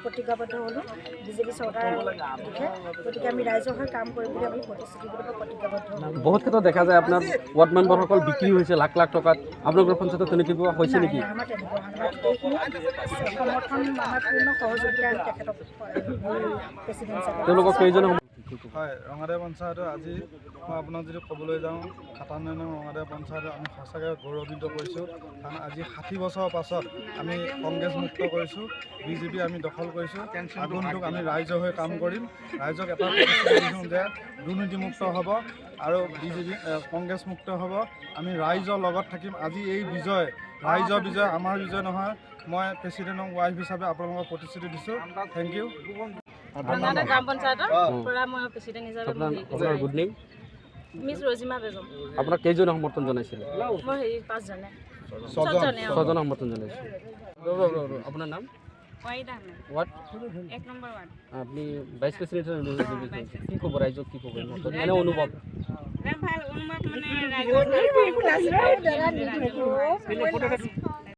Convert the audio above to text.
প্ৰতিজ্ঞাবদ্ধ হ'লোঁ বিজেপি চৰকাৰৰ দিশে গতিকে আমি ৰাইজৰ হৈ কাম কৰিম বুলি আমি প্ৰতিশ্ৰুতি দিব প্ৰতিজ্ঞাবদ্ধ হ'লোঁ। বহুত ক্ষেত্ৰত দেখা যায় আপোনাৰ ৱাৰ্ড মেম্বাৰসকল বিক্ৰী হৈছে লাখ লাখ টকাত আপোনালোকৰ পঞ্চায়তত তেনেকৈ কিবা হৈছে নেকি? আমাৰ তেনেকুৱা আমাৰ গোটেইখিনি সমৰ্থন আমাৰ পূৰ্ণ সহযোগিতা আমি তেখেতক প্ৰেচিডেণ্ট তেওঁলোকক কেইজন হয় ৰঙাদেৱ পঞ্চায়তৰ আজি মই আপোনাক যদি ক'বলৈ যাওঁ 97 নং ৰঙাদেৱ পঞ্চায়তত আমি সঁচাকৈ গৌৰৱান্বিত কৰিছোঁ কাৰণ আজি 60 বছৰৰ পাছত আমি কংগ্ৰেছ মুক্ত কৰিছোঁ বিজেপি আমি দখল কৰিছোঁ আগন্তুক আমি ৰাইজৰ হৈ কাম কৰিম ৰাইজক এটা প্ৰতিশ্ৰুতি দিছোঁ যে দুৰ্নীতিমুক্ত হ'ব আৰু বিজেপি কংগ্ৰেছ মুক্ত হ'ব আমি ৰাইজৰ লগত থাকিম আজি এই বিজয় ৰাইজৰ বিজয় আমাৰ বিজয় নহয় মই প্ৰেচিডেণ্টক ৱাইফ হিচাপে আপোনালোকক প্ৰতিশ্ৰুতি দিছোঁ থেংক ইউ গ্ৰাম পঞ্চায়তৰ পৰা মই প্ৰেচিডেণ্ট হিচাপে আপোনাৰ গুড নেম মিছ ৰজিমা বেগম আপোনাক কেইজনে সমৰ্থন জনাইছিলে? মই 5জনে ছজনে সমৰ্থন জনাইছিল। আপোনাৰ নাম? ৱাৰ্ড 1 নম্বৰ ৱাৰ্ড আপনি ভাইস প্ৰেসিডেন্ট কি খবৰ ৰাইজক কি খবৰ মানে অনুভৱ ভাল অনুভৱ মানে ৰাইজৰ